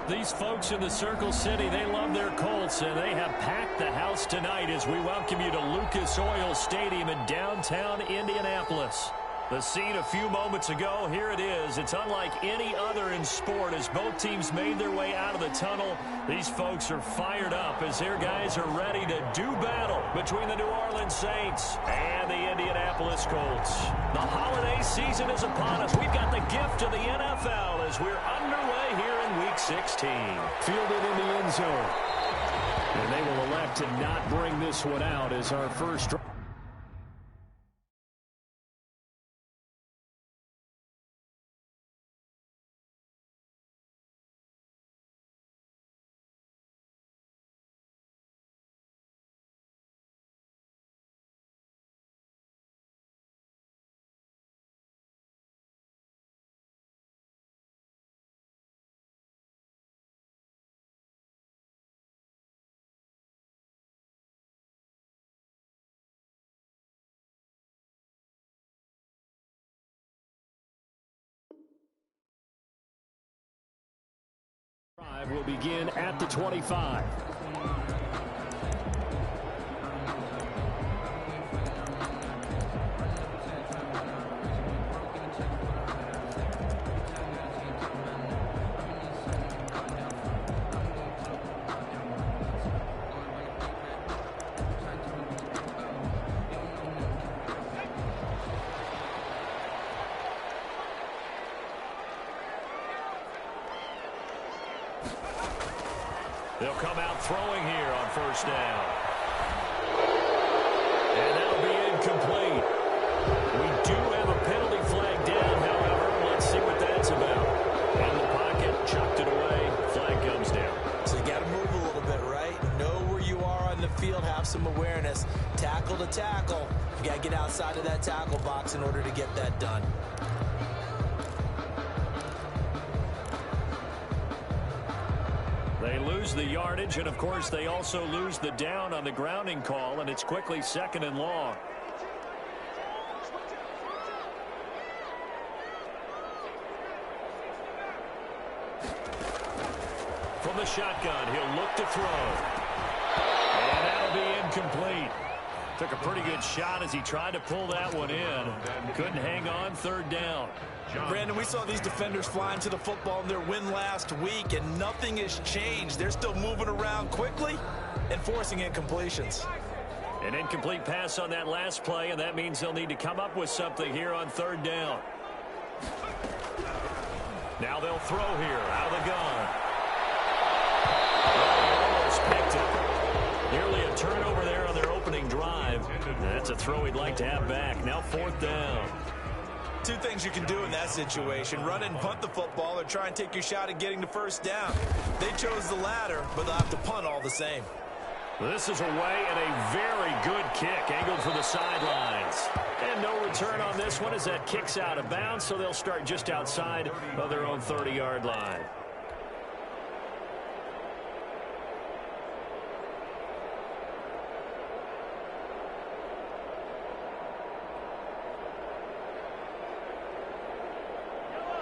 These folks in the Circle City, they love their Colts, and they have packed the house tonight as we welcome you to Lucas Oil Stadium in downtown Indianapolis. The scene a few moments ago, here it is. It's unlike any other in sport as both teams made their way out of the tunnel. These folks are fired up as their guys are ready to do battle between the New Orleans Saints and the Indianapolis Colts. The holiday season is upon us. We've got the gift of the NFL as we're underway here in Week 16. Fielded in the end zone. And they will elect to not bring this one out as our first drive. Will begin at the 25. They'll come out throwing here on first down. And that'll be incomplete. We do have a penalty flag down, however. Let's see what that's about. In the pocket, chucked it away. Flag comes down. So you got to move a little bit, right? Know where you are on the field. Have some awareness. Tackle to tackle. You got to get outside of that tackle box in order to get that done. They lose the yardage, and, of course, they also lose the down on the grounding call, and it's quickly 2nd and long. From the shotgun, he'll look to throw. And that'll be incomplete. Took a pretty good shot as he tried to pull that one in. Couldn't hang on, 3rd down. Brandon, we saw these defenders flying to the football in their win last week, and nothing has changed. They're still moving around quickly and forcing incompletions. An incomplete pass on that last play, and that means they'll need to come up with something here on 3rd down. Now they'll throw here out of the gun. Almost picked it. Nearly a turnover there on their opening drive. That's a throw he'd like to have back. Now 4th down. Two things you can do in that situation: run and punt the football, or try and take your shot at getting the first down. They chose the latter, but they'll have to punt all the same. This is away and a very good kick angled for the sidelines. And no return on this one as that kicks out of bounds, so they'll start just outside of their own 30-yard line.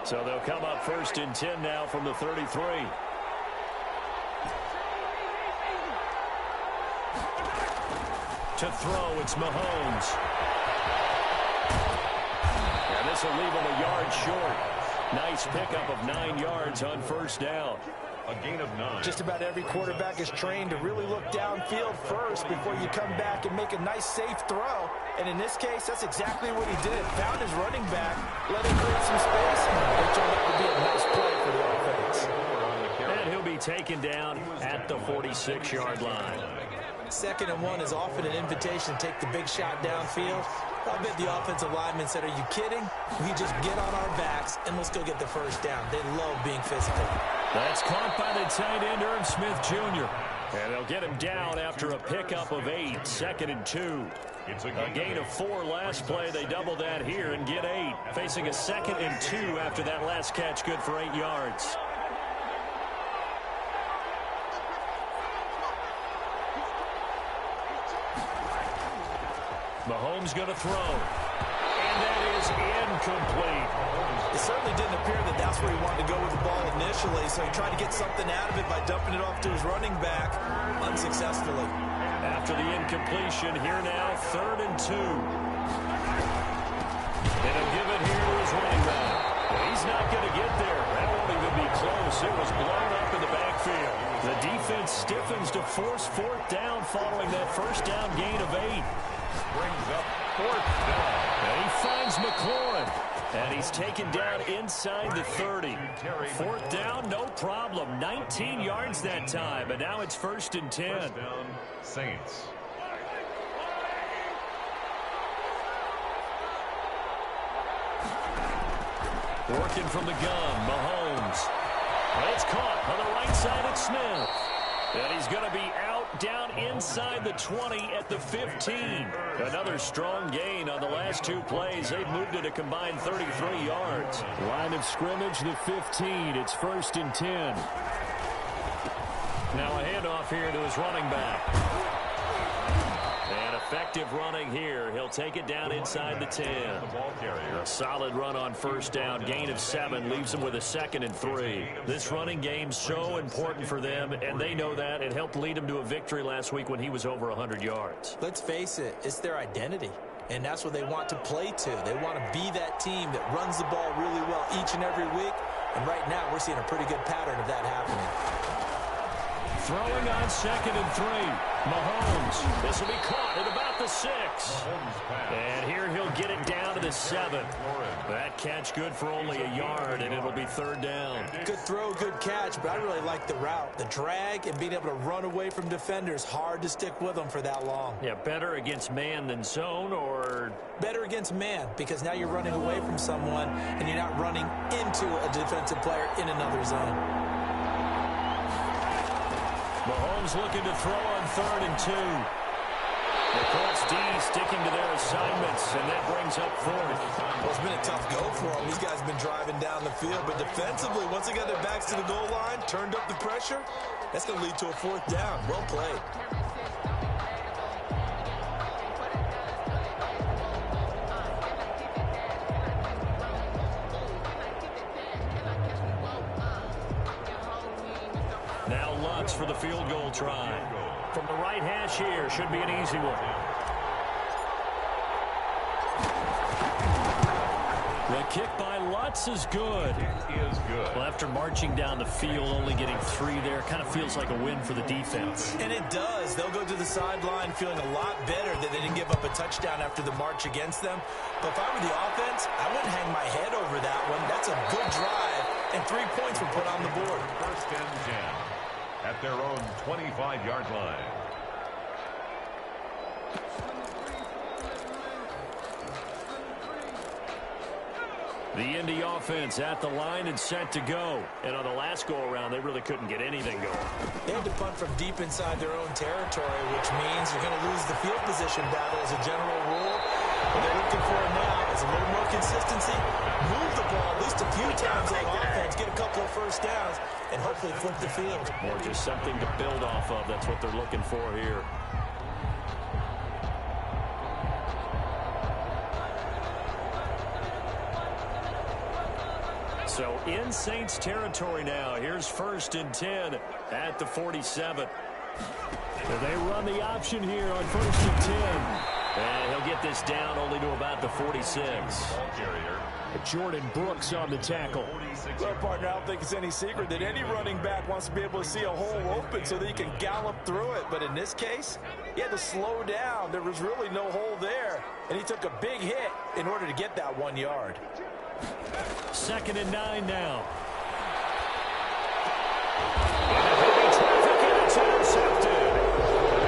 So they'll come up 1st and 10 now from the 33. To throw, it's Mahomes. And this will leave him a yard short. Nice pickup of 9 yards on 1st down. A gain of 9. Just about every quarterback is trained to really look downfield first before you come back and make a nice, safe throw. And in this case, that's exactly what he did. Found his running back, let him create some space, and it turned out to be a nice play for the offense. And he'll be taken down at the 46-yard line. 2nd and 1 is often an invitation to take the big shot downfield. I bet the offensive lineman said, "Are you kidding? We just get on our backs and let's go get the first down." They love being physical. That's caught by the tight end, Irv Smith Jr. And they'll get him down after a pickup of 8, 2nd and 2. A gain of 4 last play. They double that here and get 8. Facing a 2nd and 2 after that last catch, good for 8 yards. Mahomes going to throw. And that is incomplete. certainly didn't appear that that's where he wanted to go with the ball initially, so he tried to get something out of it by dumping it off to his running back unsuccessfully. After the incompletion, here now, 3rd and 2. And he'll give it here to his running back. Well, he's not going to get there. That won't even be close. It was blown up in the backfield. The defense stiffens to force 4th down following that first down gain of 8. Brings up 4th down. And he finds McLaurin. And he's taken down inside the 30. 4th down, no problem. 19 yards that time. And now it's 1st and 10. First down, Saints. Working from the gun, Mahomes. And it's caught on the right side at Smith. And he's going to be out down inside the 20 at the 15. Another strong gain on the last 2 plays. They've moved it a combined 33 yards. Line of scrimmage, the 15. It's 1st and 10. Now a handoff here to his running back. And effective running here. He'll take it down inside the 10. A solid run on 1st down. Gain of 7 leaves him with a 2nd and 3. This running game's so important for them, and they know that. It helped lead him to a victory last week when he was over 100 yards. Let's face it, it's their identity. And that's what they want to play to. They want to be that team that runs the ball really well each and every week. And right now, we're seeing a pretty good pattern of that happening. Throwing on 2nd and 3. Mahomes. This will be caught at about the 6. And here he'll get it down to the 7. That catch good for only a yard, and it'll be 3rd down. Good throw, good catch, but I really like the route. The drag and being able to run away from defenders, hard to stick with them for that long. Yeah, better against man than zone, or? Better against man, because now you're running away from someone, and you're not running into a defensive player in another zone. Mahomes looking to throw on 3rd and 2. The Colts D sticking to their assignments, and that brings up 4th. Well, it's been a tough go for them. These guys have been driving down the field, but defensively, once they got their backs to the goal line, turned up the pressure, that's going to lead to a 4th down. Well played. Now Lutz for the field goal try. From the right hash here, should be an easy one. The kick by Lutz is good. Well, after marching down the field, only getting 3 there, kind of feels like a win for the defense. And it does. They'll go to the sideline feeling a lot better that they didn't give up a touchdown after the march against them. But if I were the offense, I wouldn't hang my head over that one. That's a good drive, and 3 points were put on the board. 1st and 10 at their own 25-yard line. The Indy offense at the line and set to go. And on the last go-around, they really couldn't get anything going. They had to punt from deep inside their own territory, which means you're going to lose the field position battle as a general rule. What they're looking for now is a little more consistency, move the ball at least a few times on offense, get a couple of 1st downs, and hopefully flip the field. Or just something to build off of. That's what they're looking for here. So in Saints territory now. Here's 1st and 10 at the 47. They run the option here on 1st and 10. And he'll get this down only to about the 46. Jordan Brooks on the tackle. Well, partner, I don't think it's any secret that any running back wants to be able to see a hole open so that he can gallop through it. But in this case, he had to slow down. There was really no hole there. And he took a big hit in order to get that 1 yard. 2nd and 9 now. Traffic, and it's intercepted.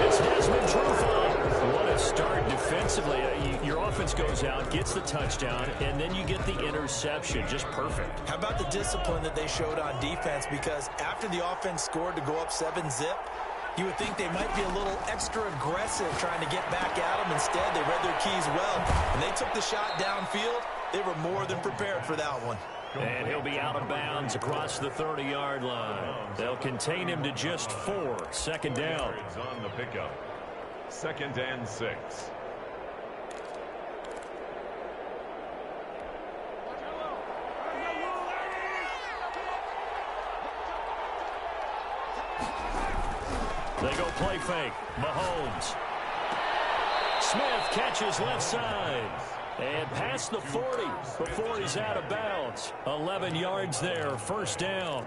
It's Desmond Trufant. What a start defensively. Your offense goes out, gets the touchdown, and then you get the interception. Just perfect. How about the discipline that they showed on defense? Because after the offense scored to go up 7-zip, you would think they might be a little extra aggressive trying to get back at them. Instead, they read their keys well, and they took the shot downfield. They were more than prepared for that one. And he'll be out of bounds across the 30-yard line. They'll contain him to just 4. 2nd down. On the pickup. 2nd and 6. They go play fake. Mahomes. Smith catches left side. And past the 40 before he's out of bounds. 11 yards there, first down.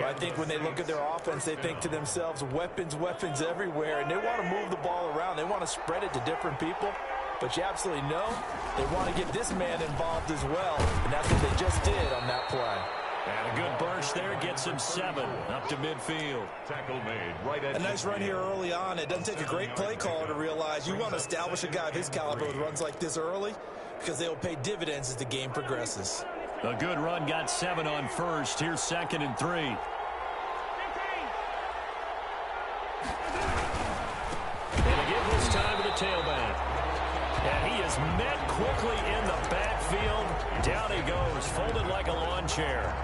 I think when they look at their offense, they think to themselves, weapons, weapons everywhere, and they want to move the ball around. They want to spread it to different people. But you absolutely know they want to get this man involved as well, and that's what they just did on that play. And a good burst there gets him 7 up to midfield. Tackle made right at a nice run here early on. It doesn't take a great play caller to realize you want to establish a guy of his caliber with runs like this early because they will pay dividends as the game progresses. A good run got 7 on first. Here's 2nd and 3. And again this time to the tailback. And he is met quickly in the backfield. Down he goes, folded like a lawn chair.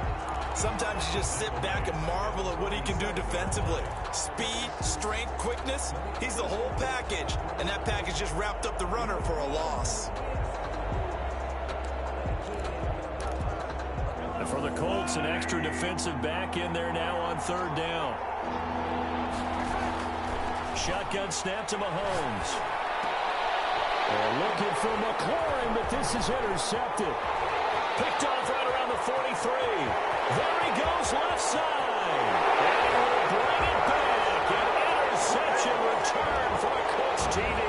Sometimes you just sit back and marvel at what he can do defensively. Speed, strength, quickness, he's the whole package. And that package just wrapped up the runner for a loss. And for the Colts, an extra defensive back in there now on 3rd down. Shotgun snap to Mahomes. They're looking for McLaurin, but this is intercepted. Picked off right around the 43. There he goes, left side. And he will bring it back. An interception return for a Colts TD.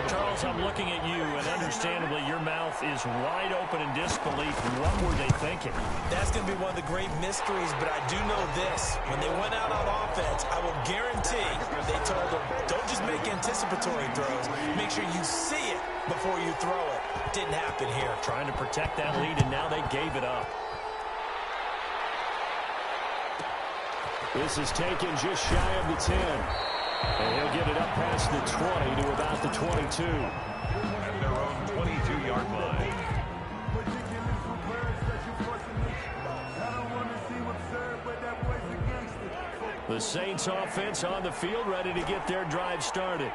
Charles, I'm looking at you, and understandably, your mouth is wide open in disbelief. What were they thinking? That's going to be one of the great mysteries, but I do know this. When they went out on offense, I will guarantee they told them, don't just make anticipatory throws. Make sure you see it before you throw it. Didn't happen here. Trying to protect that lead, and now they gave it up. This is taken just shy of the 10. And he'll get it up past the 20 to about the 22. At their own 22-yard line. The Saints offense on the field, ready to get their drive started.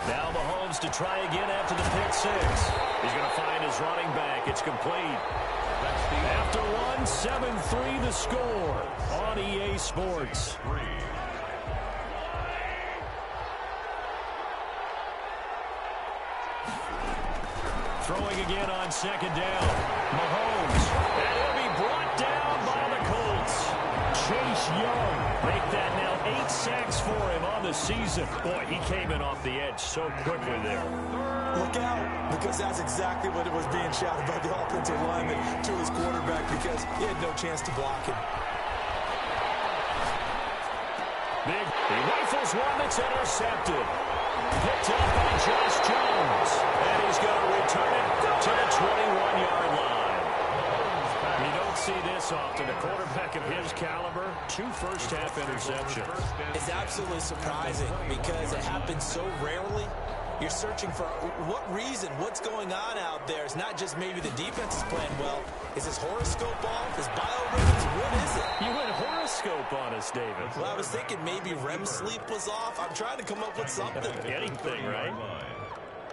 Now Mahomes to try again after the pick 6. He's going to find his running back. It's complete. After one, 7-3 the score on EA Sports. Throwing again on 2nd down. Mahomes. And he'll be brought down by the Colts. Chase Young. Make that now 8 sacks for him on the season. Boy, he came in off the edge so quickly there. Look out, because that's exactly what it was being shouted by the offensive lineman to his quarterback because he had no chance to block him. Big. He rifles one that's intercepted. Picked up by Josh Jones. And he's going to return it to the 21-yard line. You don't see this often. A quarterback of his caliber, 2 first-half interceptions. It's absolutely surprising because it happens so rarely. You're searching for what reason, what's going on out there. It's not just maybe the defense is playing well. Is his horoscope off? Is biorhythms? What is it? You went horoscope on us, David. Well, I was thinking maybe REM sleep was off. I'm trying to come up with something. Anything, right?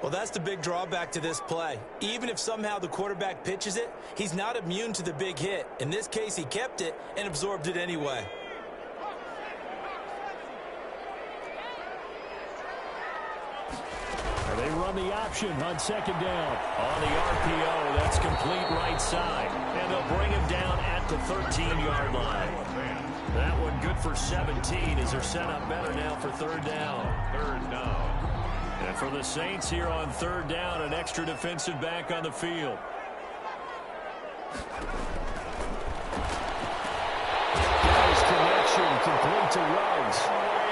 Well, that's the big drawback to this play. Even if somehow the quarterback pitches it, he's not immune to the big hit. In this case, he kept it and absorbed it anyway. They run the option on 2nd down. On the RPO, that's complete right side. And they'll bring him down at the 13-yard line. That one good for 17 as they're set up better now for 3rd down. 3rd down. And for the Saints here on 3rd down, an extra defensive back on the field. Nice connection, complete to Ruggs.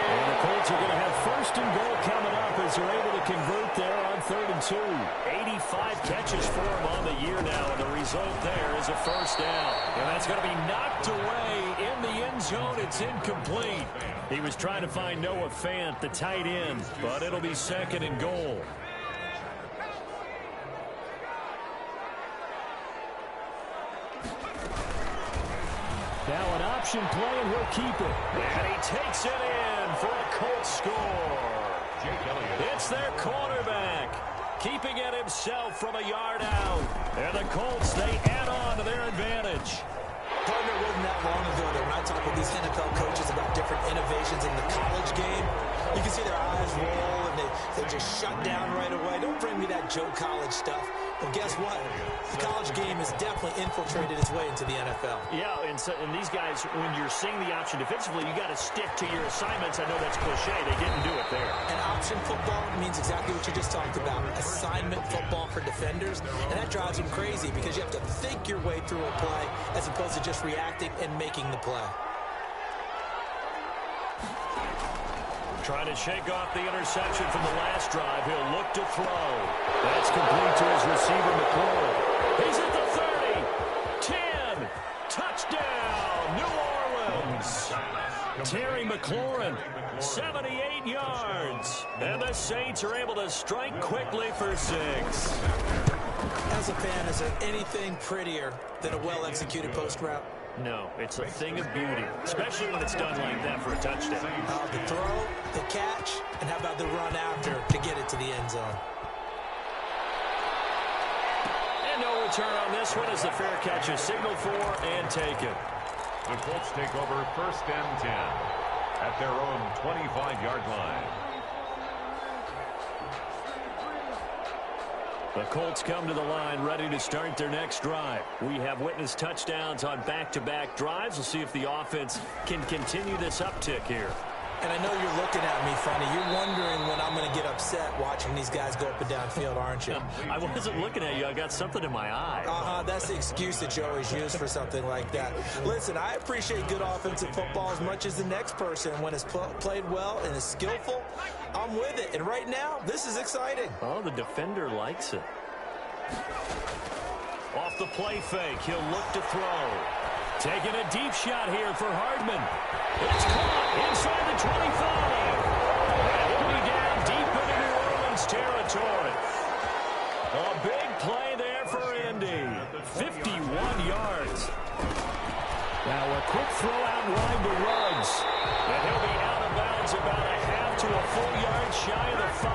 And the Colts are going to have 1st and goal coming up as they're able to convert there on 3rd and 2. 85 catches for him on the year now, and the result there is a 1st down. And that's going to be knocked away in the end zone. It's incomplete. He was trying to find Noah Fant, the tight end, but it'll be 2nd and goal. Now an option play, and he'll keep it. And he takes it in for a Colts score. It's their quarterback, keeping it himself from a yard out. And the Colts, they add on to their advantage. Partner, it wasn't that long ago that when I talk with these NFL coaches about different innovations in the college game, you can see their eyes roll and they just shut down right away. Don't bring me that Joe College stuff. Well, guess what? The college game has definitely infiltrated its way into the NFL. Yeah, and these guys, when you're seeing the option defensively, you got to stick to your assignments. I know that's cliche. They didn't do it there. And option football means exactly what you just talked about, assignment football for defenders. And that drives them crazy because you have to think your way through a play as opposed to just reacting and making the play. Trying to shake off the interception from the last drive. He'll look to throw. That's complete to his receiver, McLaurin. He's at the 30. 10. Touchdown, New Orleans. Terry McLaurin, 78 yards. And the Saints are able to strike quickly for 6. As a fan, is there anything prettier than a well-executed post route? No, it's a thing of beauty, especially when it's done like that for a touchdown. The throw, the catch, and how about the run after to get it to the end zone? And no return on this one as the fair catch is signaled for and taken. The Colts take over 1st and 10 at their own 25-yard line. The Colts come to the line ready to start their next drive. We have witnessed touchdowns on back-to-back drives. We'll see if the offense can continue this uptick here. And I know you're looking at me funny. You're wondering when I'm going to get upset watching these guys go up and down field, aren't you? I wasn't looking at you. I got something in my eye. That's the excuse that you always use for something like that. Listen, I appreciate good offensive football as much as the next person. When it's played well and is skillful, I'm with it. And right now, this is exciting. Oh, the defender likes it. Off the play fake, he'll look to throw. Taking a deep shot here for Hardman. It's caught inside the 25. And he'll be down deep into New Orleans territory. A big play there for Indy. 51 yards. Now a quick throw out wide to Ruggs. And he'll be out of bounds about a half to a full yard shy of the 5.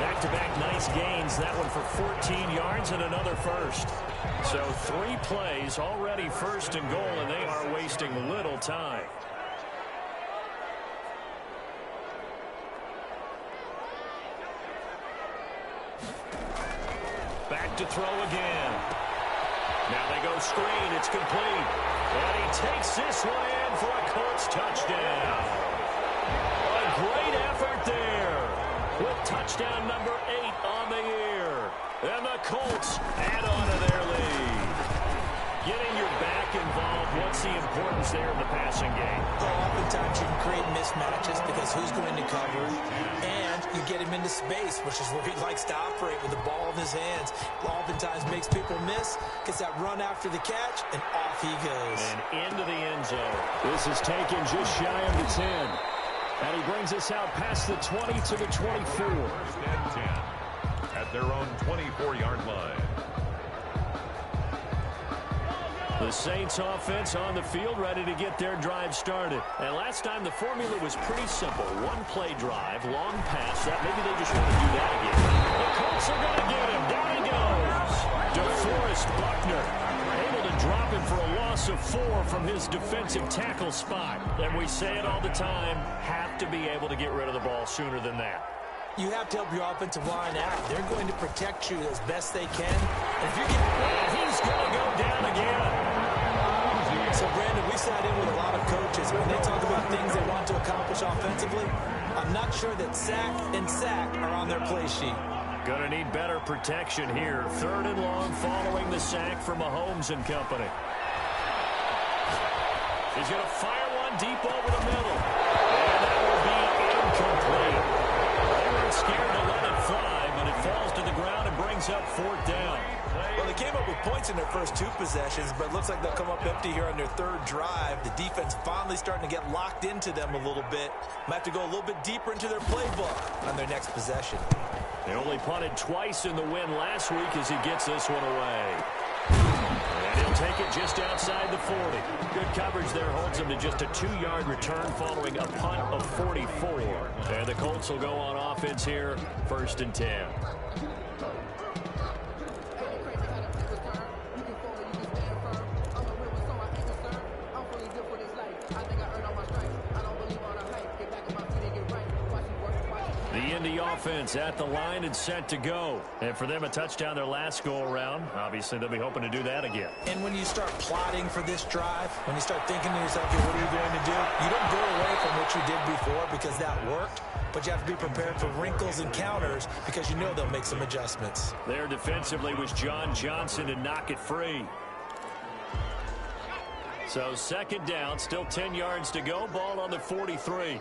Back-to-back nice gains. That one for 14 yards and another first. So 3 plays already 1st and goal, and they are wasting little time. Back to throw again. Now they go screen. It's complete. And he takes this one in for a Colts touchdown. A great effort there with touchdown number 8 on the year. And the Colts add on to their lead. Getting your back involved, what's the importance there in the passing game? Oftentimes you can create mismatches because who's going to cover, and you get him into space, which is where he likes to operate with the ball in his hands. Oftentimes makes people miss, gets that run after the catch, and off he goes. And into the end zone. This is taken just shy of the 10. And he brings us out past the 20 to the 24. 1st and 10 at their own 24-yard line. The Saints offense on the field ready to get their drive started. And last time the formula was pretty simple. 1-play drive, long pass. That maybe they just want to do that again. The Colts are going to get him. Down he goes. DeForest Buckner able to drop him for a loss of 4 from his defensive tackle spot. And we say it all the time, have to be able to get rid of the ball sooner than that. You have to help your offensive line out. They're going to protect you as best they can. And if you're getting... he's going to go down again. So, Brandon, we sat in with a lot of coaches. When they talk about things they want to accomplish offensively, I'm not sure that sack and sack are on their play sheet. Going to need better protection here. 3rd and long following the sack from Mahomes and company. He's going to fire one deep over the middle. And that will be incomplete. They weren't scared to let it fly, but it falls to the ground and brings up 4th down. Well, they came up with points in their first 2 possessions, but it looks like they'll come up empty here on their 3rd drive. The defense finally starting to get locked into them a little bit. Might have to go a little bit deeper into their playbook on their next possession. They only punted twice in the win last week as he gets this one away. And he'll take it just outside the 40. Good coverage there holds him to just a 2-yard return following a punt of 44. And the Colts will go on offense here, 1st and 10. Indy offense at the line and set to go. And for them, a touchdown their last go-around. Obviously, they'll be hoping to do that again. And when you start plotting for this drive, when you start thinking to yourself, okay, what are you going to do? You don't go away from what you did before because that worked, but you have to be prepared for wrinkles and counters because you know they'll make some adjustments. There defensively was John Johnson to knock it free. So second down, still 10 yards to go. Ball on the 43.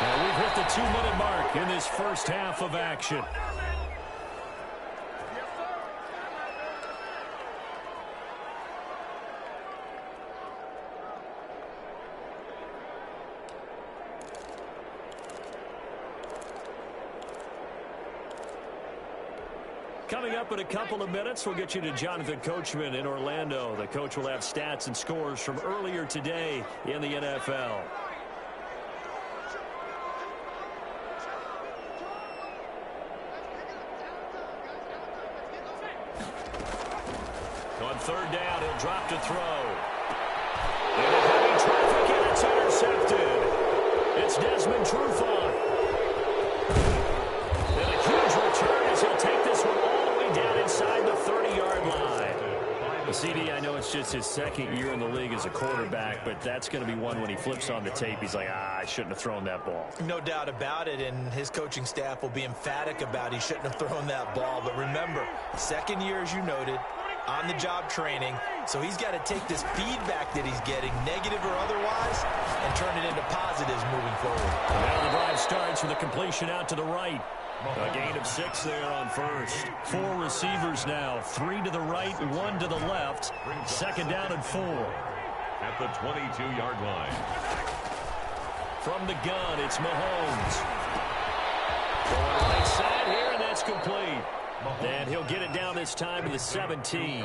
And we've hit the 2-minute mark in this first half of action. Coming up in a couple of minutes, we'll get you to Jonathan Coachman in Orlando. The coach will have stats and scores from earlier today in the NFL. On third down, he'll drop to throw. And a heavy traffic, and it's intercepted. It's Desmond Trufant. And a huge return as he'll take this one all the way down inside the 30-yard line. CD, I know it's just his second year in the league as a quarterback, but that's going to be one when he flips on the tape. He's like, I shouldn't have thrown that ball. No doubt about it, and his coaching staff will be emphatic about he shouldn't have thrown that ball. But remember, second year, as you noted, on-the-job training, so he's got to take this feedback that he's getting, negative or otherwise, and turn it into positives moving forward. Now the drive starts with a completion out to the right. A gain of 6 there on first. 4 receivers now, 3 to the right, 1 to the left. Second down and 4. At the 22-yard line. From the gun, it's Mahomes. Going right side here, and that's complete. And he'll get it down this time to the 17.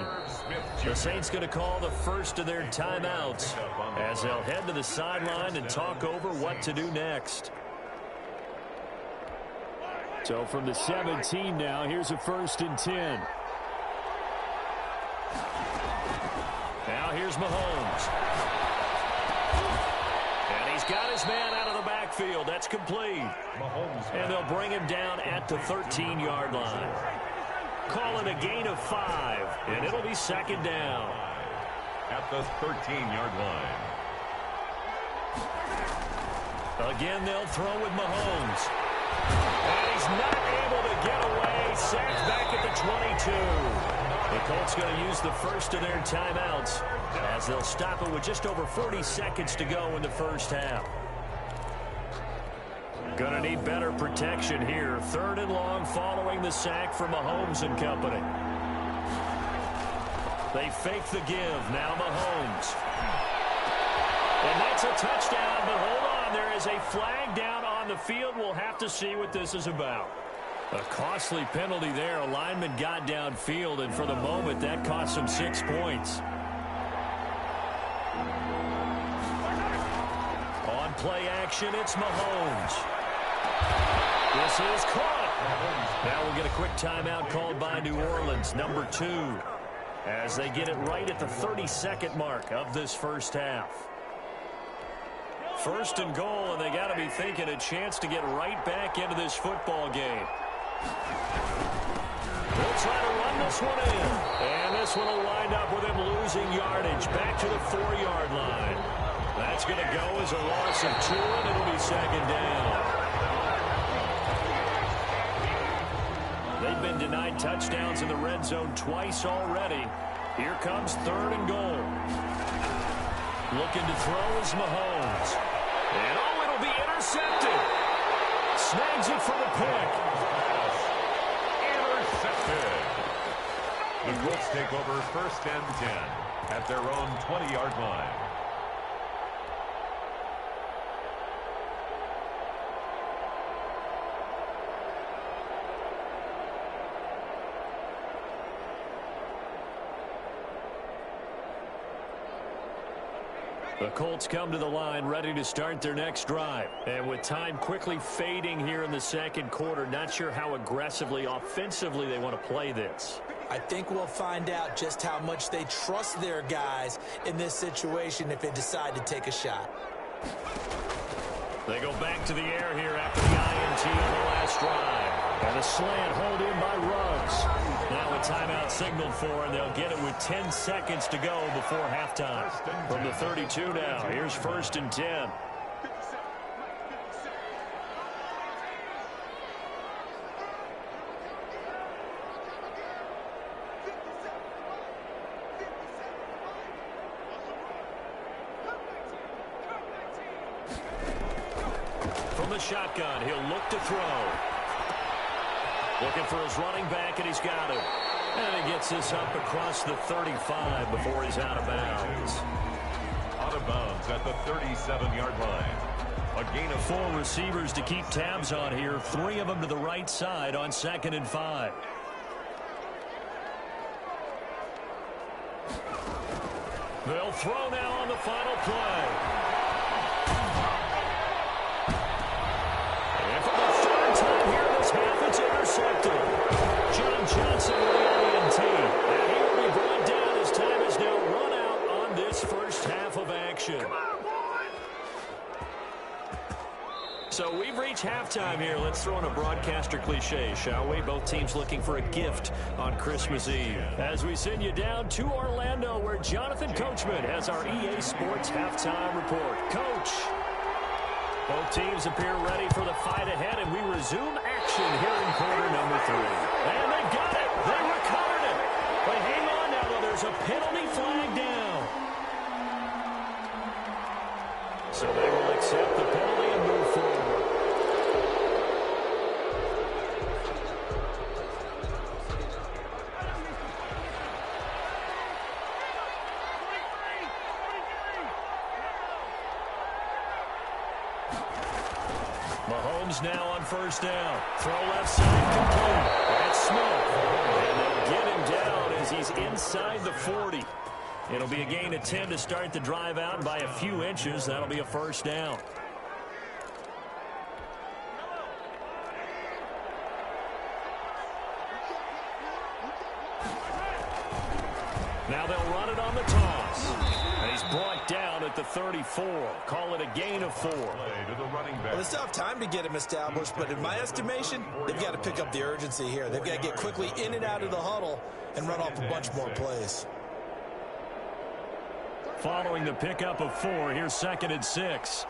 The Saints going to call the first of their timeouts as they'll head to the sideline and talk over what to do next. So from the 17 now, here's a 1st and 10. Now here's Mahomes. And he's got his man out of the backfield. That's complete. And they'll bring him down at the 13-yard line. Call it a gain of 5, and it'll be second down. At the 13-yard line. Again, they'll throw with Mahomes. And he's not able to get away. Sacked back at the 22. The Colts going to use the first of their timeouts as they'll stop it with just over 40 seconds to go in the first half. Going to need better protection here. 3rd and long following the sack from Mahomes and company. They fake the give. Now Mahomes. And that's a touchdown, but hold on. There is a flag down on the field. We'll have to see what this is about. A costly penalty there. A lineman got downfield, and for the moment, that cost him 6 points. On play action, it's Mahomes. This is caught. Now we'll get a quick timeout called by New Orleans, number 2, as they get it right at the 32nd mark of this first half. 1st and goal, and they got to be thinking a chance to get right back into this football game. They'll try to run this one in, and this one will wind up with him losing yardage back to the 4-yard line. That's going to go as a loss of 2, and it'll be second down. They've been denied touchdowns in the red zone twice already. Here comes 3rd and goal. Looking to throw is Mahomes. And oh, it'll be intercepted. Snags it for the pick. Intercepted. The Colts take over 1st and 10 at their own 20-yard line. The Colts come to the line ready to start their next drive. And with time quickly fading here in the second quarter, not sure how aggressively, offensively they want to play this. I think we'll find out just how much they trust their guys in this situation if they decide to take a shot. They go back to the air here after the INT on the last drive. And a slant hold in by Ruggs. Now a timeout signaled for, and they'll get it with 10 seconds to go before halftime. From the 32 now, here's 1st and 10. From the shotgun, he'll look to throw. Looking for his running back, and he's got it. And he gets this up across the 35 before he's out of bounds. Out of bounds at the 37-yard line. A gain of 4 receivers to keep tabs on here. 3 of them to the right side on 2nd and 5. They'll throw now on the final play. And for the 3rd time here this half, it's intercepted. John Johnson with the INT. And he will be brought down as time is now run out on this first half of action. So we've reached halftime here. Let's throw in a broadcaster cliche, shall we? Both teams looking for a gift on Christmas Eve. As we send you down to Orlando, where Jonathan Coachman has our EA Sports halftime report. Coach. Both teams appear ready for the fight ahead, and we resume action here in quarter number 3. And they've got it. They recovered it. But hang on now, though. There's a penalty flag down. So they will accept the penalty and move forward. Mahomes now on 1st down. Throw left side complete. That's Smith. And they'll get him down as he's inside the 40. It'll be a gain of 10 to start the drive out by a few inches. That'll be a 1st down. Now they'll run it on the toss. And he's brought down at the 34. Call it a gain of 4. Well, they still have time to get him established, but in my estimation, they've got to pick up the urgency here. They've got to get quickly in and out of the huddle and run off a bunch more plays. Following the pickup of 4, here's 2nd and 6.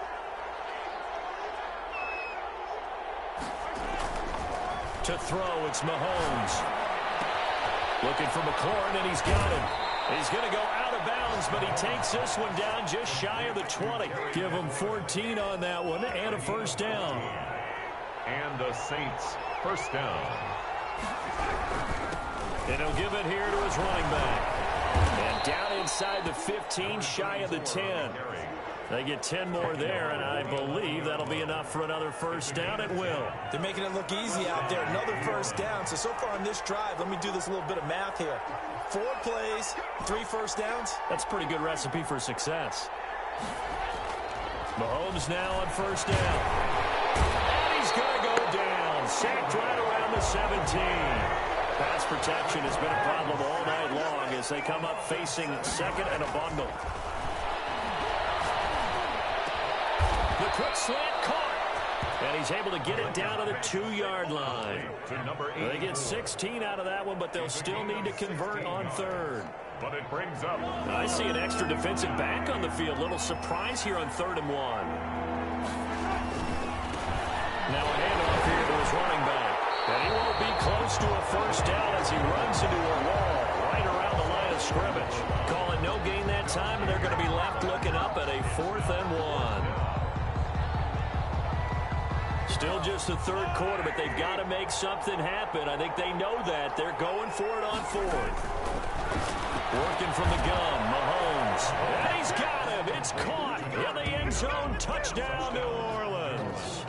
To throw, it's Mahomes. Looking for McLaurin, and he's got him. He's going to go out of bounds, but he takes this one down just shy of the 20. Give him 14 on that one, and a 1st down. And the Saints 1st down. And he'll give it here to his running back. And down inside the 15, shy of the 10. They get 10 more there, and I believe that'll be enough for another 1st down. It will. They're making it look easy out there. Another 1st down. So far on this drive, let me do this little bit of math here. 4 plays, 3 1st downs. That's a pretty good recipe for success. Mahomes now on 1st down. And he's going to go down. Sacked right around the 17. Pass protection has been a problem all night long as they come up facing 2nd and a bundle. The quick slant caught. And he's able to get it down to the 2-yard line. They get 16 out of that one, but they'll still need to convert on 3rd. But it brings up. I see an extra defensive back on the field. Little surprise here on 3rd and 1. Now a handoff here to his running back. And he won't be close to a 1st down as he runs into a wall right around the line of scrimmage. Call it no gain that time, and they're going to be left looking up at a 4th and 1. Still just the 3rd quarter, but they've got to make something happen. I think they know that. They're going for it on 4th. Working from the gun, Mahomes. And he's got him. It's caught in the end zone. Touchdown, New Orleans.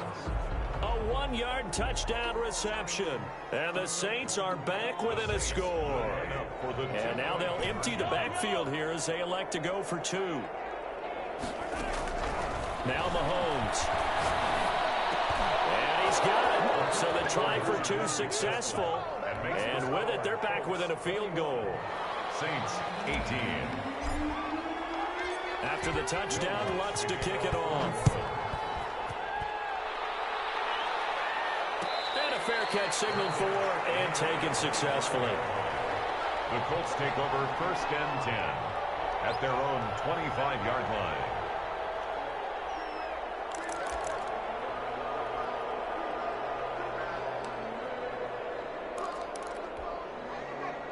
A 1-yard touchdown reception. And the Saints are back within a score. And now they'll empty the backfield here as they elect to go for 2. Now Mahomes. And he's got it. So the try for two successful. And with it, they're back within a field goal. Saints 18. After the touchdown, Lutz to kick it off. And a fair catch signaled for and taken successfully. The Colts take over 1st and 10 at their own 25-yard line.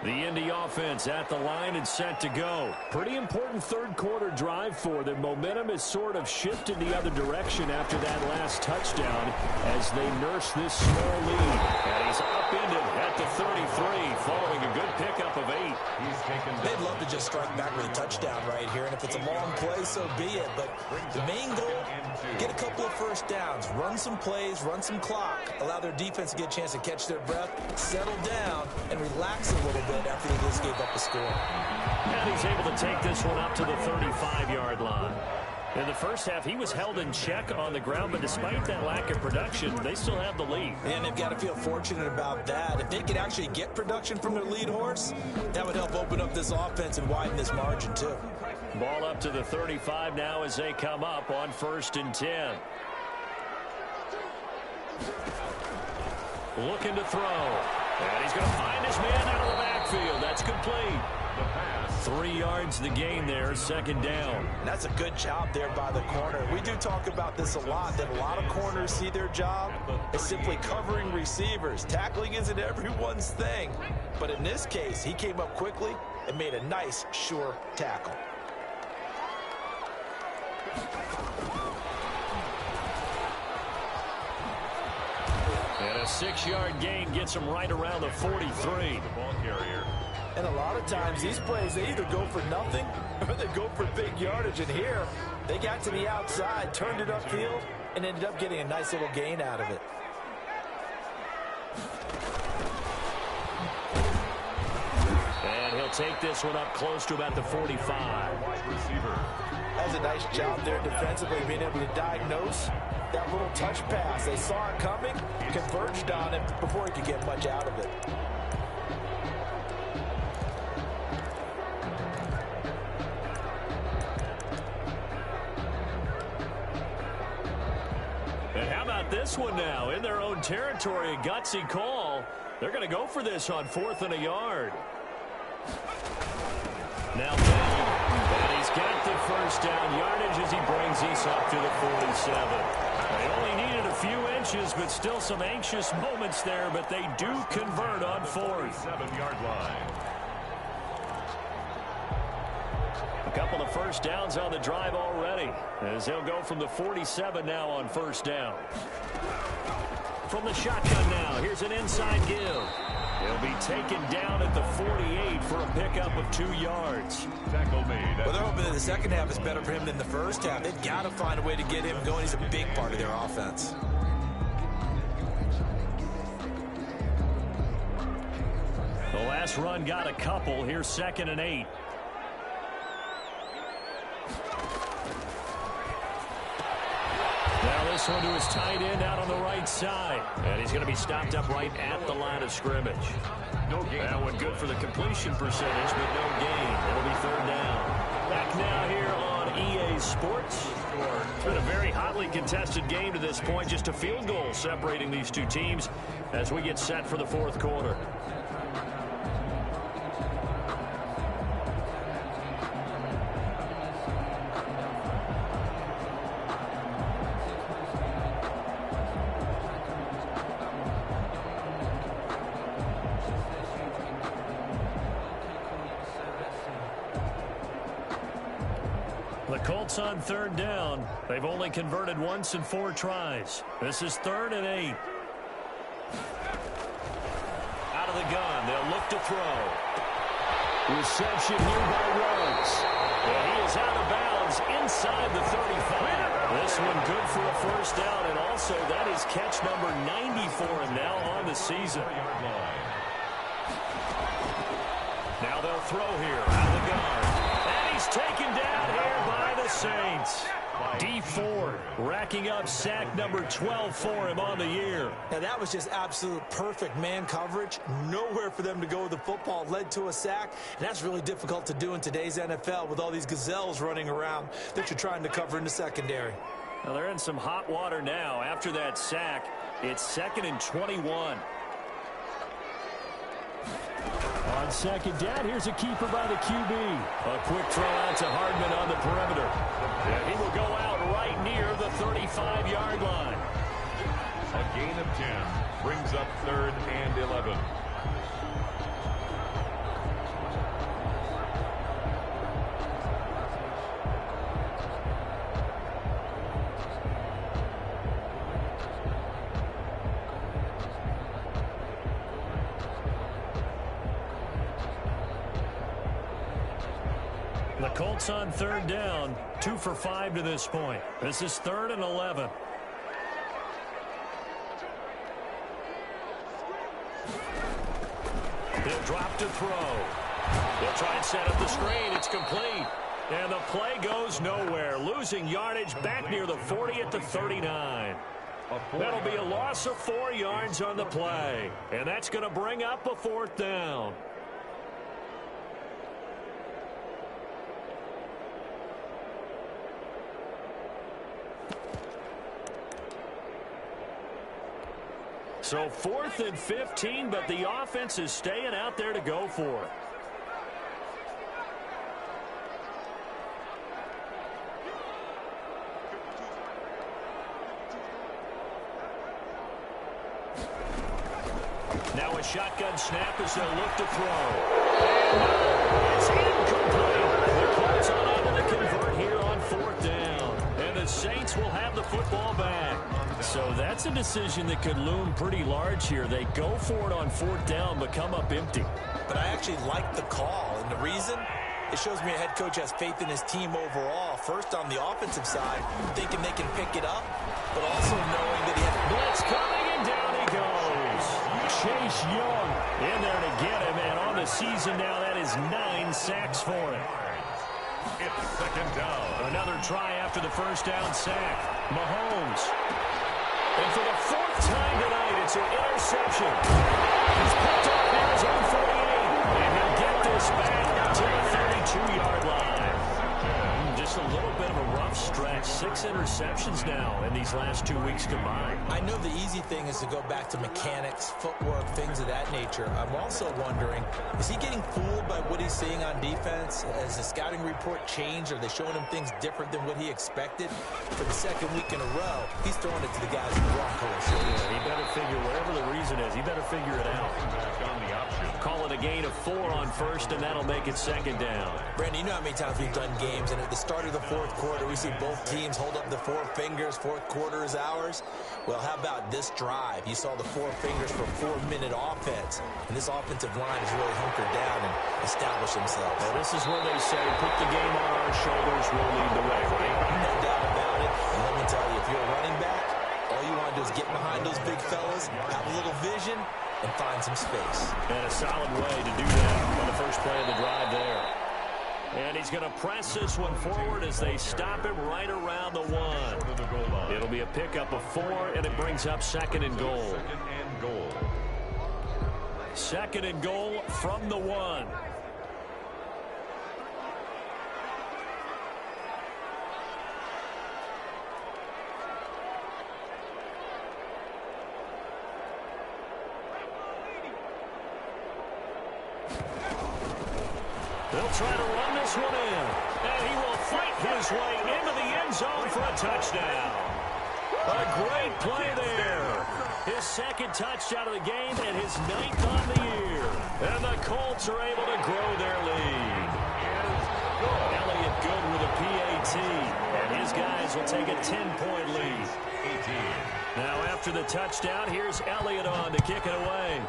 The Indy offense at the line and set to go. Pretty important third quarter drive for them. Momentum has sort of shifted the other direction after that last touchdown as they nurse this small lead. And he's upended at the 33 following a good pickup of 8. He's taken. They'd love to just strike back with a touchdown right here, and if it's a long play, so be it. But the main goal, get a couple of first downs, run some plays, run some clock, allow their defense to get a chance to catch their breath, settle down, and relax a little bit after they just gave up a score. And he's able to take this one up to the 35-yard line. In the first half, he was held in check on the ground, but despite that lack of production, they still have the lead. And they've got to feel fortunate about that. If they could actually get production from their lead horse, that would help open up this offense and widen this margin, too. Ball up to the 35 now as they come up on 1st and 10. Looking to throw. And he's going to find his man out of the backfield. That's complete. The pass. 3 yards the gain there, 2nd down. That's a good job there by the corner. We do talk about this a lot, that a lot of corners see their job as simply covering receivers. Tackling isn't everyone's thing. But in this case, he came up quickly and made a nice, sure tackle. And a 6-yard gain gets him right around the 43. The ball carrier. And a lot of times these plays, they either go for nothing or they go for big yardage. And here, they got to the outside, turned it upfield, and ended up getting a nice little gain out of it. And he'll take this one up close to about the 45. Wide receiver. That's a nice job there defensively, being able to diagnose that little touch pass. They saw it coming, converged on him before he could get much out of it. And how about this one now? In their own territory, a gutsy call. They're going to go for this on 4th and a yard. Now Bell, and he's got the 1st down yardage as he brings this up to the 47. They only needed a few inches, but still some anxious moments there, but they do convert on 4th. 7-yard line. A couple of 1st downs on the drive already, as they'll go from the 47 now on 1st down. From the shotgun now, here's an inside give. He'll be taken down at the 48 for a pickup of 2 yards. Tackle made. Well, they're hoping that the second half is better for him than the first half. They've got to find a way to get him going. He's a big part of their offense. The last run got a couple. Here's 2nd and 8. Now this one to his tight end out on the right side. And he's going to be stopped up right at the line of scrimmage. No gain. That one good for the completion percentage, but no gain. It'll be 3rd down. Back now here on EA Sports. It's been a very hotly contested game to this point. Just a field goal separating these two teams as we get set for the 4th quarter. The Colts on 3rd down. They've only converted once in 4 tries. This is 3rd and 8. Out of the gun. They'll look to throw. Reception here by Rhodes. And he is out of bounds inside the 35. This one good for a 1st down, and also that is catch number 90 for him now on the season. Now they'll throw here out of the gun. And he's taken down here by the Saints. Dee Ford racking up sack number 12 for him on the year. Now, that was just absolute perfect man coverage. Nowhere for them to go with the football. Led to a sack, and that's really difficult to do in today's NFL with all these gazelles running around that you're trying to cover in the secondary. Well, they're in some hot water now. After that sack, it's 2nd and 21. On 2nd down, here's a keeper by the QB. A quick throw out to Hardman on the perimeter. And he will go out right near the 35-yard line. A gain of 10 brings up 3rd and 11. The Colts on 3rd down, 2 for 5 to this point. This is 3rd and 11. He'll drop to throw. They'll try and set up the screen. It's complete. And the play goes nowhere. Losing yardage back near the 40 at the 39. That'll be a loss of 4 yards on the play. And that's going to bring up a 4th down. So 4th and 15, but the offense is staying out there to go for it. Now a shotgun snap as they'll look to throw. And it's incomplete. The Colts unable to convert here on 4th down. And the Saints will have the football back. So that's a decision that could loom pretty large here. They go for it on 4th down, but come up empty. But I actually like the call, and the reason? It shows me a head coach has faith in his team overall. First on the offensive side, thinking they can pick it up, but also knowing that he has blitz coming, and down he goes. Chase Young in there to get him, and on the season now, that is 9 sacks for him. It's 2nd down. Another try after the 1st down sack. Mahomes. And for the 4th time tonight, it's an interception. He's picked up near his own 48. And he'll get this back to the 32-yard line. Just a little bit of a rough stretch. 6 interceptions now in these last 2 weeks combined. I know the easy thing is to go back to mechanics, footwork, things of that nature. I'm also wondering, is he getting fooled by what he's seeing on defense? Has the scouting report changed? Are they showing him things different than what he expected? For the 2nd week in a row, he's throwing it to the guys in the wrong color shirt. Yeah, he better figure, whatever the reason is, he better figure it out. Back on the option. Call it a gain of 4 on 1st, and that'll make it 2nd down. Brandon, you know how many times we've done games, and at the start of the 4th quarter, we see both teams hold up the 4 fingers. 4th quarter is ours. Well, how about this drive? You saw the 4 fingers for 4-minute offense, and this offensive line has really hunkered down and established themselves. Well, this is where they say, put the game on our shoulders, we'll lead the way, right? No doubt about it. And let me tell you, if you're a running back, all you want to do is get behind those big fellas, have a little vision, and find some space. And a solid way to do that on the first play of the drive there. And he's going to press this one forward as they stop him right around the 1. It'll be a pickup of 4, and it brings up 2nd and goal. 2nd and goal. 2nd and goal from the 1. They'll try to run this one in. And he will fight his way into the end zone for a touchdown. A great play there. His 2nd touchdown of the game and his 9th on the year. And the Colts are able to grow their lead. Elliott good with a PAT. And his guys will take a 10-point lead. 18. Now after the touchdown, here's Elliott on to kick it away.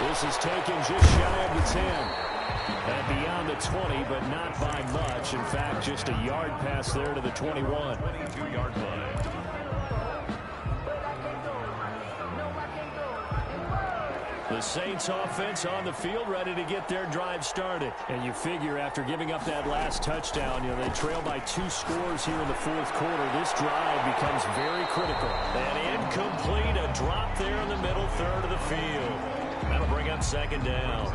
This is taken just shy of the 10. And beyond the 20, but not by much. In fact, just a yard pass there to the 21. 22-yard line. The Saints offense on the field, ready to get their drive started. And you figure after giving up that last touchdown, they trail by 2 scores here in the fourth quarter. This drive becomes very critical. And incomplete, a drop there in the middle third of the field. That'll bring up second down.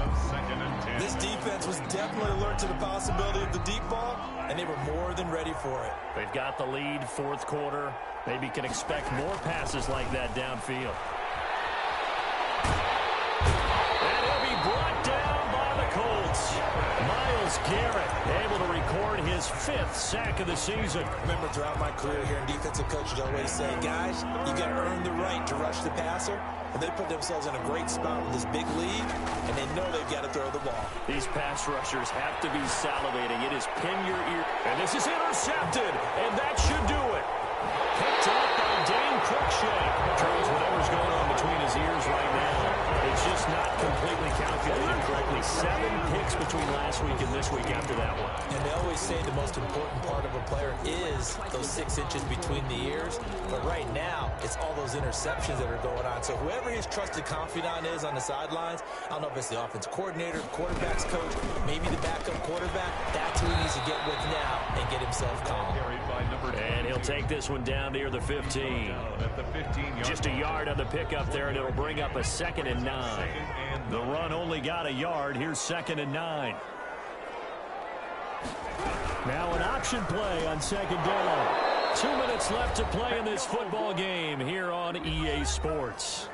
This defense was definitely alert to the possibility of the deep ball, and they were more than ready for it. They've got the lead, fourth quarter. Maybe can expect more passes like that downfield. And he'll be brought down by the Colts. Myles Garrett able to record his 5th sack of the season. Remember, throughout my career here in defensive coaches always say, guys, you got to earn the right to rush the passer. And they put themselves in a great spot with this big lead, and they know they've got to throw the ball. These pass rushers have to be salivating. It is pin your ear. And this is intercepted, and that should do it. Picked up by Dane Cruikshank. Trays whatever's going on between his ears right now. It's just not completely calculated correctly. 7 picks between last week and this week after that one. And they always say the most important part of a player is those 6 inches between the ears. But right now, it's all those interceptions that are going on. So whoever his trusted confidant is on the sidelines, I don't know if it's the offense coordinator, the quarterback's coach, maybe the backup quarterback, that's who he needs to get with now and get himself calm. And he'll take this one down near the 15. Just a yard on the pickup there, and it'll bring up a 2nd and 9. The run only got a yard. Here's 2nd and 9. Now an option play on 2nd down. 2 minutes left to play in this football game here on EA Sports.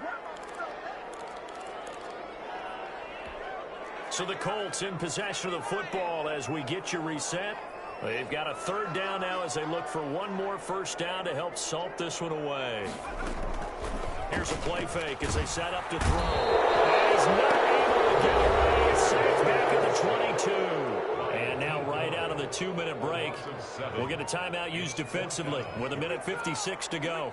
So the Colts in possession of the football as we get you reset. They've got a 3rd down now as they look for one more first down to help salt this one away. Here's a play fake as they set up to throw. And he's not able to get away. Sacked back at the 22. And now right out of the 2-minute break, we'll get a timeout used defensively with 1:56 to go.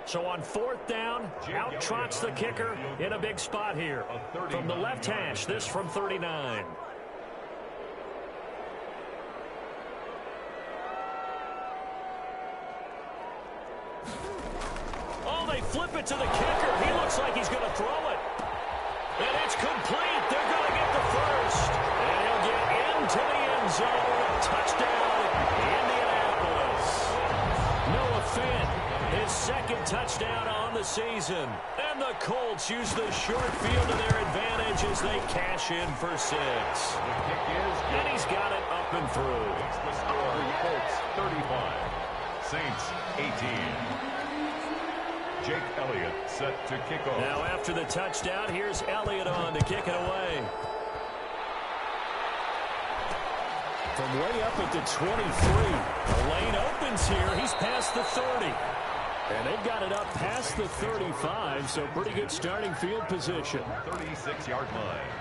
So on 4th down, out trots the kicker in a big spot here. From the left hash, this from 39. Oh, they flip it to the kicker. He looks like he's going to throw it. And it's complete. They're going to get the first. And he'll get into the end zone. Touchdown, Indianapolis. Noah Fant, his 2nd touchdown on the season. And the Colts use the short field to their advantage as they cash in for 6. And he's got it up and through. It's the score. Colts 35. Saints 18. Jake Elliott set to kick off. Now after the touchdown, here's Elliott on to kick it away. From way up at the 23. The lane opens here. He's past the 30. And they've got it up past the 35, so pretty good starting field position. 36-yard line.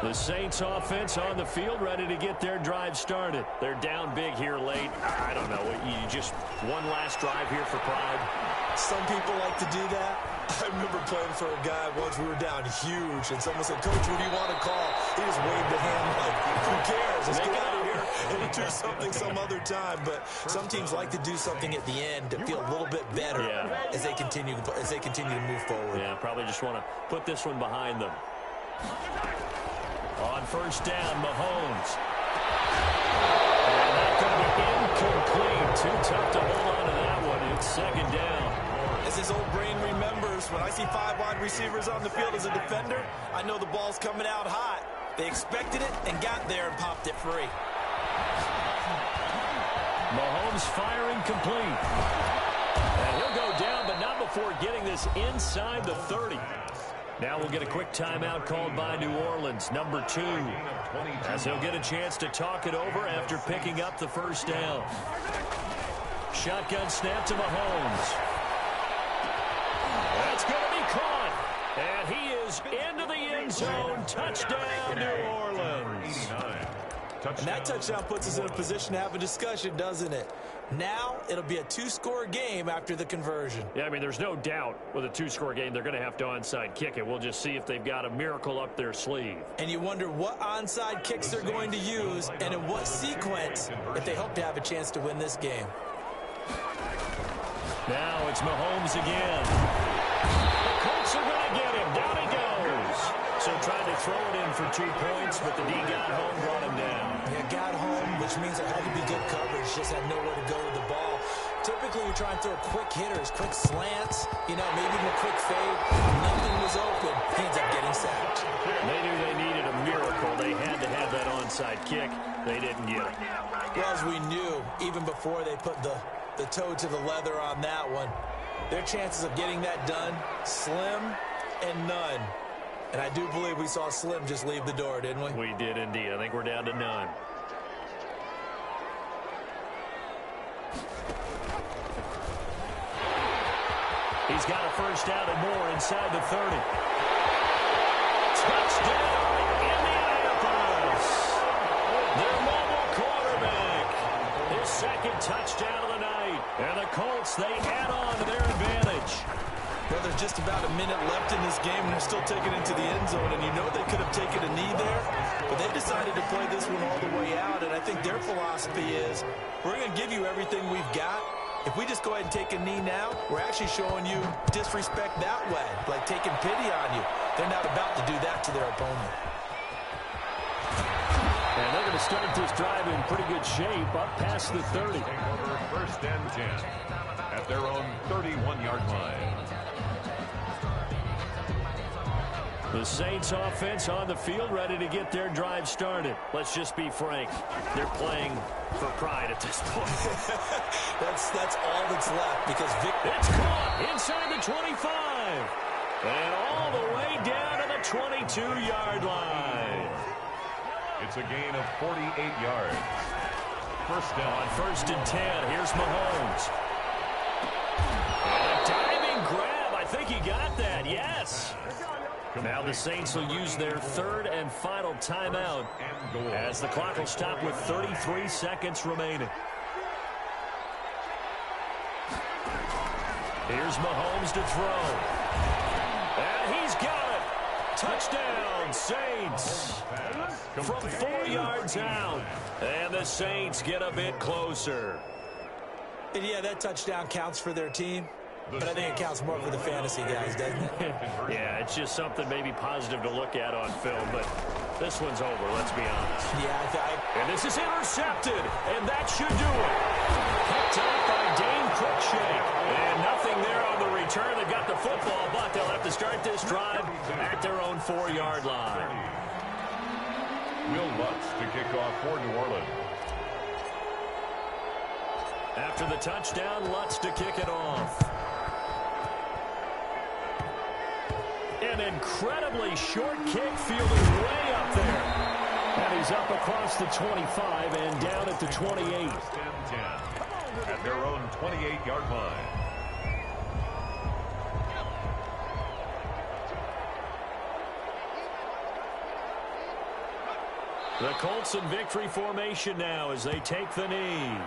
The Saints offense on the field ready to get their drive started. They're down big here late. I don't know. You just one last drive here for pride. Some people like to do that. I remember playing for a guy once. We were down huge, and someone said, Coach, what do you want to call? He just waved a hand like, who cares? Let's get out of here and do something some other time. But some teams like to do something at the end to feel a little bit better as they continue to move forward. Yeah, probably just want to put this one behind them. On 1st down, Mahomes. And that's going to be incomplete. Too tough to hold on to that one. It's 2nd down. As his old brain remembers, when I see 5 wide receivers on the field as a defender, I know the ball's coming out hot. They expected it and got there and popped it free. Mahomes firing complete. And he'll go down, but not before getting this inside the 30. Now we'll get a quick timeout called by New Orleans, number 2, as he'll get a chance to talk it over after picking up the 1st down. Shotgun snap to Mahomes. That's going to be caught. And he is into the end zone. Touchdown, New Orleans. And that touchdown puts us in a position to have a discussion, doesn't it? Now it'll be a two-score game after the conversion. Yeah, I mean, there's no doubt with a two-score game they're going to have to onside kick it. We'll just see if they've got a miracle up their sleeve. And you wonder what onside kicks they're going to use and in what sequence if they hope to have a chance to win this game. Now it's Mahomes again. The Colts are going to get him. Down he goes. So tried to throw it in for 2 points, but the D got home, brought him down. Yeah, got home, which means there had to be good coverage. Just had nowhere to go with the ball. Typically, we try and throw quick hitters, quick slants, maybe even a quick fade. Nothing was open. He ends up getting sacked. They knew they needed a miracle. They had to have that onside kick. They didn't get it. Well, as we knew, even before they put the toe to the leather on that one, their chances of getting that done, slim and none. And I do believe we saw Slim just leave the door, didn't we? We did indeed. I think we're down to none. He's got a first down and more inside the 30. Touchdown, Indianapolis. Their mobile quarterback. His second touchdown of the night. And the Colts, they add on to their advantage. Well, there's just about a minute left in this game, and they're still taking it to the end zone. And you know they could have taken a knee there, but they decided to play this one all the way out. And I think their philosophy is, we're going to give you everything we've got. If we just go ahead and take a knee now, we're actually showing you disrespect that way, like taking pity on you. They're not about to do that to their opponent. And they're going to start this drive in pretty good shape, up past the 30. First and 10 at their own 31-yard line. The Saints offense on the field, ready to get their drive started. Let's just be frank. They're playing for pride at this point. That's all that's left because It's caught inside the 25. And all the way down to the 22-yard line. It's a gain of 48 yards. First down. On first and 10, here's Mahomes. And a diving grab. I think he got that, yes. Now the Saints will use their third and final timeout as the clock will stop with 33 seconds remaining. Here's Mahomes to throw. And he's got it. Touchdown, Saints. From 4 yards out. And the Saints get a bit closer. And yeah, that touchdown counts for their team. But I think it counts more for the fantasy guys, doesn't it? Yeah, it's just something maybe positive to look at on film, but this one's over, let's be honest. Yeah, and this is intercepted, and that should do it. Picked up by Dane Cruikshank. And nothing there on the return. They got the football, but they'll have to start this drive at their own 4-yard line. Will Lutz to kick off for New Orleans. After the touchdown, Lutz to kick it off. An incredibly short kick fielded way up there. And he's up across the 25 and down at the 28. 10-10 at their own 28-yard line. The Colts in victory formation now as they take the knee.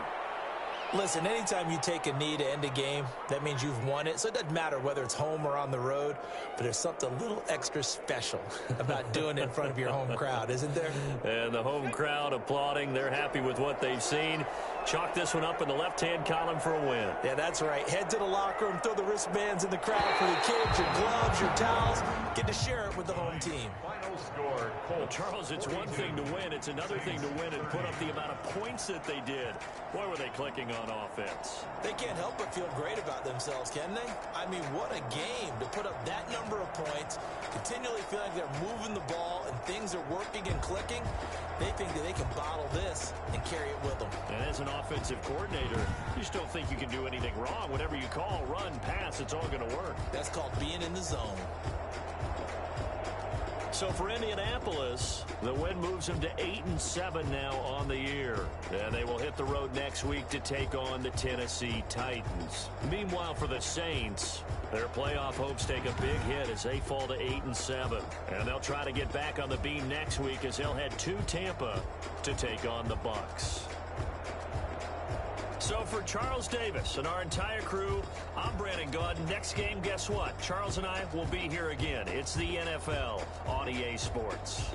Listen, anytime you take a knee to end a game, that means you've won it. So it doesn't matter whether it's home or on the road, but there's something a little extra special about doing it in front of your home crowd, isn't there? And the home crowd applauding. They're happy with what they've seen. Chalk this one up in the left-hand column for a win. Yeah, that's right. Head to the locker room, throw the wristbands in the crowd for the kids, your gloves, your towels. Get to share it with the home team. Final score, Well, Charles, it's one thing to win. It's another thing to win and put up the amount of points that they did. Boy, were they clicking on offense. They can't help but feel great about themselves, can they? I mean, what a game to put up that number of points, continually feeling like they're moving the ball and things are working and clicking. They think that they can bottle this and carry it with them. And as an offensive coordinator, you just don't think you can do anything wrong. Whatever you call, run, pass, it's all going to work. That's called being in the zone. So for Indianapolis, the win moves them to 8-7 now on the year. And they will hit the road next week to take on the Tennessee Titans. Meanwhile, for the Saints, their playoff hopes take a big hit as they fall to 8-7. And they'll try to get back on the beam next week as they'll head to Tampa to take on the Bucs. So for Charles Davis and our entire crew, I'm Brandon Gaudin. Next game, guess what? Charles and I will be here again. It's the NFL on EA Sports.